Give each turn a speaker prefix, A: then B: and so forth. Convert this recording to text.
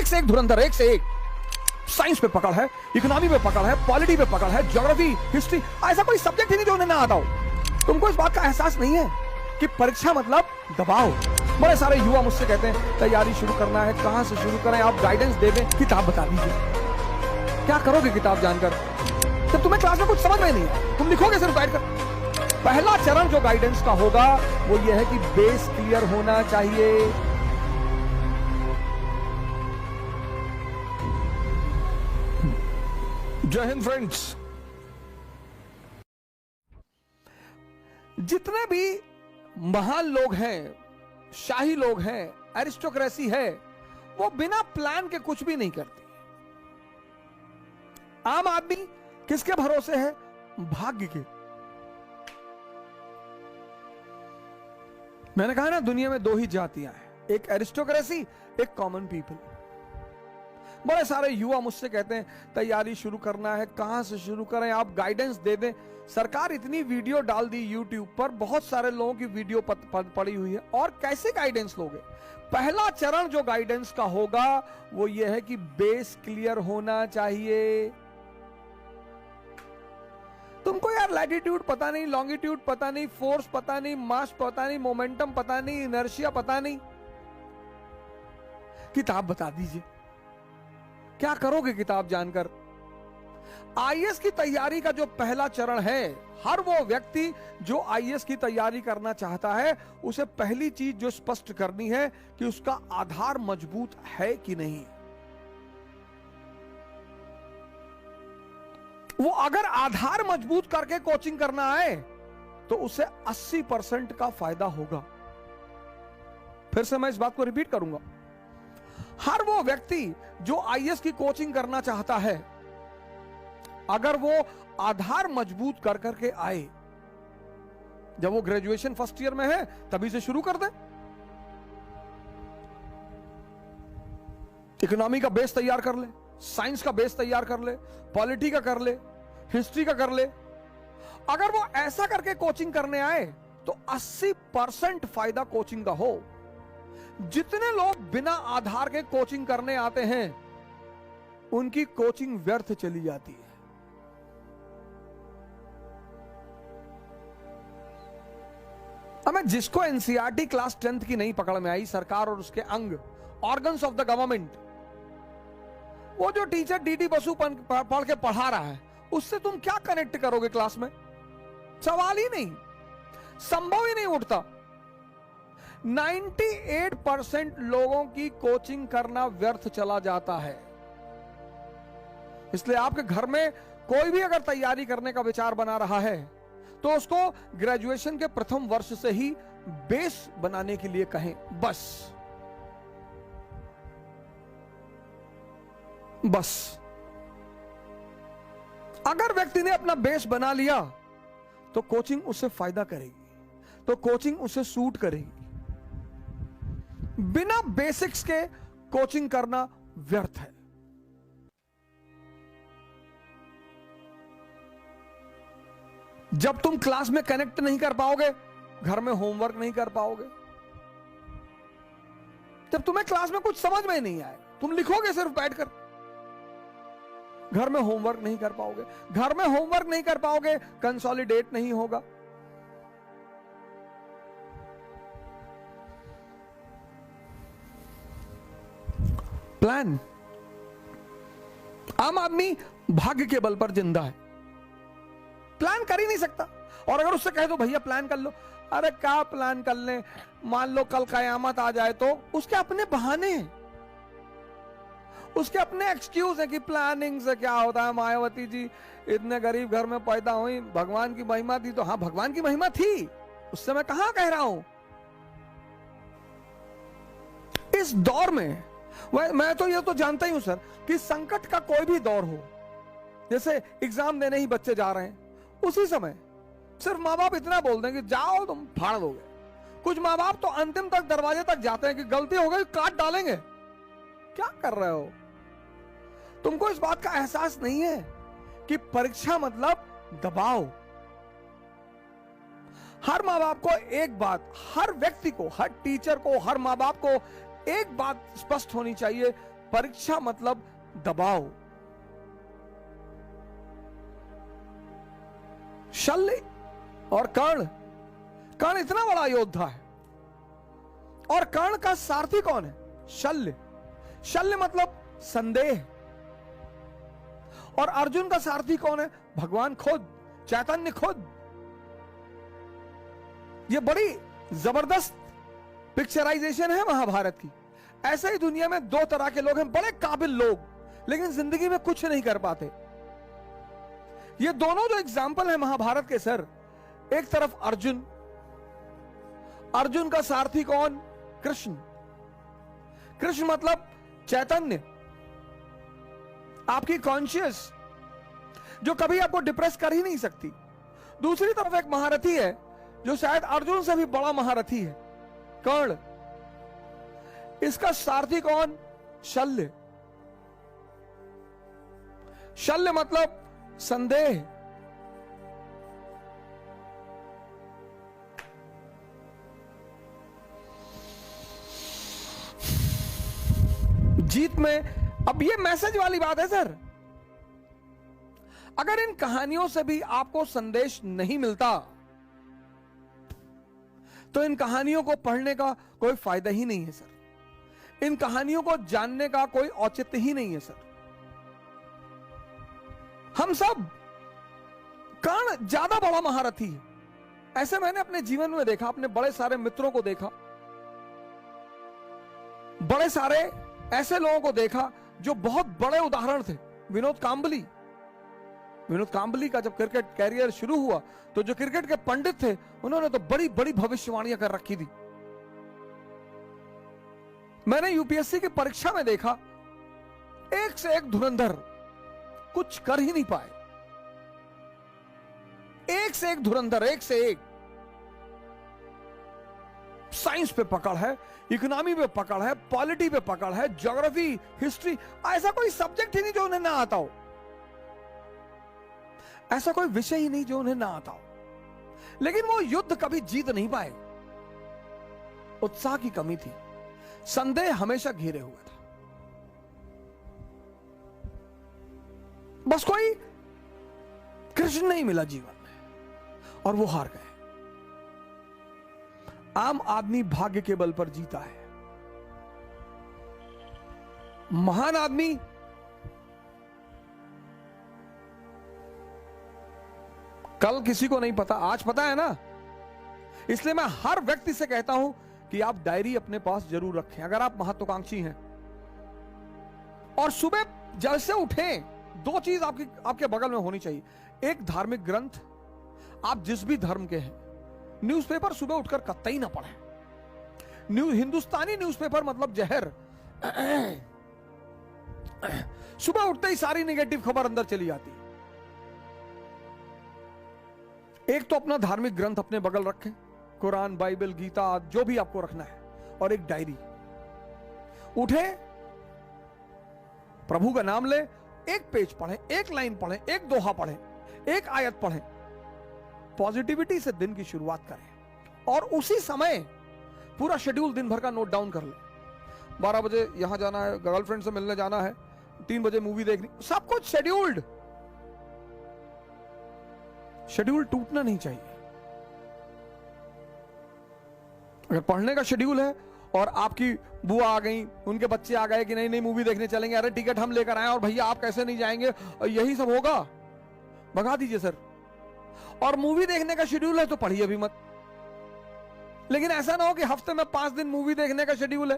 A: एक से एक धुरंधर, एक से एक। साइंस पे पकड़ है, इकोनॉमी पे पकड़ है, पॉलिटी पे पकड़ है, ज्योग्राफी, हिस्ट्री, ऐसा कोई सब्जेक्ट ही नहीं जो उन्हें ना आता हो। तुमको इस बात का एहसास नहीं है कि परीक्षा मतलब दबाव। बड़े सारे युवा मुझसे कहते हैं तैयारी शुरू करना है, कहां से शुरू करें, आप गाइडेंस दे दें, किताब बता दीजिए। क्या करोगे किताब जानकर जब तुम्हें क्लास में कुछ समझ में नहीं है? तुम लिखोगे सिर्फ बैठकर। पहला चरण जो गाइडेंस का होगा वो ये है कि बेस क्लियर होना चाहिए। जय हिंद फ्रेंड्स। जितने भी महान लोग हैं, शाही लोग हैं, एरिस्टोक्रेसी है, वो बिना प्लान के कुछ भी नहीं करती। आम आदमी किसके भरोसे है? भाग्य के। मैंने कहा ना, दुनिया में दो ही जातियां हैं, एक एरिस्टोक्रेसी, एक कॉमन पीपल। बड़े सारे युवा मुझसे कहते हैं तैयारी शुरू करना है, कहां से शुरू करें, आप गाइडेंस दे दें। सरकार इतनी वीडियो डाल दी यूट्यूब पर, बहुत सारे लोगों की वीडियो पड़ी हुई है, और कैसे गाइडेंस लोगे? पहला चरण जो गाइडेंस का होगा वो ये है कि बेस क्लियर होना चाहिए। तुमको यार लैटिट्यूड पता नहीं, लॉन्गिट्यूड पता नहीं, फोर्स पता नहीं, मास पता नहीं, मोमेंटम पता नहीं, इनर्शिया पता नहीं, किताब बता दीजिए। क्या करोगे किताब जानकर? आईएएस की तैयारी का जो पहला चरण है, हर वो व्यक्ति जो आईएएस की तैयारी करना चाहता है, उसे पहली चीज जो स्पष्ट करनी है कि उसका आधार मजबूत है कि नहीं। वो अगर आधार मजबूत करके कोचिंग करना आए तो उसे 80% का फायदा होगा। फिर से मैं इस बात को रिपीट करूंगा। हर वो व्यक्ति जो आईएएस की कोचिंग करना चाहता है, अगर वो आधार मजबूत कर करके आए, जब वो ग्रेजुएशन फर्स्ट ईयर में है तभी से शुरू कर दे। इकोनॉमी का बेस तैयार कर ले, साइंस का बेस तैयार कर ले, पॉलिटी का कर ले, हिस्ट्री का कर ले। अगर वो ऐसा करके कोचिंग करने आए तो 80% फायदा कोचिंग का हो। जितने लोग बिना आधार के कोचिंग करने आते हैं उनकी कोचिंग व्यर्थ चली जाती है। अब मैं जिसको एनसीईआरटी क्लास 10th की नहीं पकड़ में आई, सरकार और उसके अंग, ऑर्गन्स ऑफ द गवर्नमेंट, वो जो टीचर डीडी बसु पढ़ के पढ़ा रहा है, उससे तुम क्या कनेक्ट करोगे क्लास में? सवाल ही नहीं, संभव ही नहीं उठता। 98% लोगों की कोचिंग करना व्यर्थ चला जाता है। इसलिए आपके घर में कोई भी अगर तैयारी करने का विचार बना रहा है तो उसको ग्रेजुएशन के प्रथम वर्ष से ही बेस बनाने के लिए कहें। बस अगर व्यक्ति ने अपना बेस बना लिया तो कोचिंग उससे फायदा करेगी, तो कोचिंग उसे सूट करेगी। बिना बेसिक्स के कोचिंग करना व्यर्थ है। जब तुम क्लास में कनेक्ट नहीं कर पाओगे, घर में होमवर्क नहीं कर पाओगे। जब तुम्हें क्लास में कुछ समझ में नहीं आए, तुम लिखोगे सिर्फ बैठकर, घर में होमवर्क नहीं कर पाओगे। घर में होमवर्क नहीं कर पाओगे, कंसोलिडेट नहीं होगा। प्लान। आम आदमी भाग्य के बल पर जिंदा है, प्लान कर ही नहीं सकता। और अगर उससे कहे तो भैया प्लान कर लो, अरे क्या प्लान कर ले, मान लो कल कयामत आ जाए तो। उसके अपने बहाने हैं, उसके अपने एक्सक्यूज है कि प्लानिंग से क्या होता है। मायावती जी इतने गरीब घर में पैदा हुई, भगवान की महिमा थी। तो हाँ, भगवान की महिमा थी, उससे मैं कहां कह रहा हूं। इस दौर में मैं तो ये तो जानता ही हूं सर कि संकट का कोई भी दौर हो, जैसे एग्जाम देने ही बच्चे जा रहे हैं, उसी समय सिर्फ माँ बाप इतना बोल दें कि जाओ तुम फाड़ दोगे। कुछ माँ बाप तो अंतिम तक दरवाजे तक जाते हैं कि गलती हो गई काट डालेंगे। क्या कर रहे हो? तुमको इस बात का एहसास नहीं है कि परीक्षा मतलब दबाव। हर माँ बाप को एक बात, हर व्यक्ति को, हर टीचर को, हर माँ बाप को एक बात स्पष्ट होनी चाहिए, परीक्षा मतलब दबाव। शल्य और कर्ण, कर्ण इतना बड़ा योद्धा है और कर्ण का सारथी कौन है? शल्य। शल्य मतलब संदेह। और अर्जुन का सारथी कौन है? भगवान खुद, चैतन्य खुद। यह बड़ी जबरदस्त पिक्चराइजेशन है महाभारत की। ऐसे ही दुनिया में दो तरह के लोग हैं, बड़े काबिल लोग, लेकिन जिंदगी में कुछ नहीं कर पाते। ये दोनों जो एग्जाम्पल है महाभारत के सर, एक तरफ अर्जुन, अर्जुन का सारथी कौन? कृष्ण। कृष्ण मतलब चैतन्य, आपकी कॉन्शियस, जो कभी आपको डिप्रेस कर ही नहीं सकती। दूसरी तरफ एक महारथी है जो शायद अर्जुन से भी बड़ा महारथी है, कर्ण। इसका सारथी कौन? शल्य। शल्य मतलब संदेह। जीत में, अब ये मैसेज वाली बात है सर। अगर इन कहानियों से भी आपको संदेश नहीं मिलता तो इन कहानियों को पढ़ने का कोई फायदा ही नहीं है सर। इन कहानियों को जानने का कोई औचित्य ही नहीं है सर। हम सब, कर्ण ज्यादा बड़ा महारथी है, ऐसे मैंने अपने जीवन में देखा। अपने बड़े सारे मित्रों को देखा, बड़े सारे ऐसे लोगों को देखा जो बहुत बड़े उदाहरण थे। विनोद कांबली, विनोद कांबली का जब क्रिकेट कैरियर शुरू हुआ तो जो क्रिकेट के पंडित थे उन्होंने तो बड़ी बड़ी भविष्यवाणियां कर रखी थी। मैंने यूपीएससी की परीक्षा में देखा, एक से एक धुरंधर, कुछ कर ही नहीं पाए। एक से एक धुरंधर, एक से एक। साइंस पे पकड़ है, इकोनॉमी पे पकड़ है, पॉलिटी पे पकड़ है, ज्योग्राफी, हिस्ट्री, ऐसा कोई सब्जेक्ट ही नहीं जो उन्हें ना आता हो। ऐसा कोई विषय ही नहीं जो उन्हें ना आता हो। लेकिन वो युद्ध कभी जीत नहीं पाए। उत्साह की कमी थी, संदेह हमेशा घेरे हुआ था। बस कोई कृष्ण नहीं मिला जीवन में और वो हार गए। आम आदमी भाग्य के बल पर जीता है, महान आदमी कल किसी को नहीं पता, आज पता है ना। इसलिए मैं हर व्यक्ति से कहता हूं कि आप डायरी अपने पास जरूर रखें अगर आप महत्वाकांक्षी हैं। और सुबह जैसे उठें, दो चीज आपके बगल में होनी चाहिए। एक धार्मिक ग्रंथ, आप जिस भी धर्म के हैं। न्यूज़पेपर सुबह उठकर कतई ना पढ़ें। हिंदुस्तानी न्यूज़पेपर मतलब जहर। सुबह उठते ही सारी नेगेटिव खबर अंदर चली जाती है। एक तो अपना धार्मिक ग्रंथ अपने बगल रखें, कुरान, बाइबल, गीता, जो भी आपको रखना है, और एक डायरी। उठे, प्रभु का नाम ले, एक पेज पढ़ें, एक लाइन पढ़ें, एक दोहा पढ़ें, एक आयत पढ़ें। पॉजिटिविटी से दिन की शुरुआत करें और उसी समय पूरा शेड्यूल दिन भर का नोट डाउन कर ले। 12 बजे यहां जाना है, गर्लफ्रेंड से मिलने जाना है, 3 बजे मूवी देखनी, सब कुछ शेड्यूल्ड। शेड्यूल टूटना नहीं चाहिए। अगर पढ़ने का शेड्यूल है और आपकी बुआ आ गई, उनके बच्चे आ गए कि नहीं नहीं मूवी देखने चलेंगे, अरे टिकट हम लेकर आए और भैया आप कैसे नहीं जाएंगे, और यही सब होगा, भगा दीजिए सर। और मूवी देखने का शेड्यूल है तो पढ़िए भी मत। लेकिन ऐसा ना हो कि हफ्ते में 5 दिन मूवी देखने का शेड्यूल है,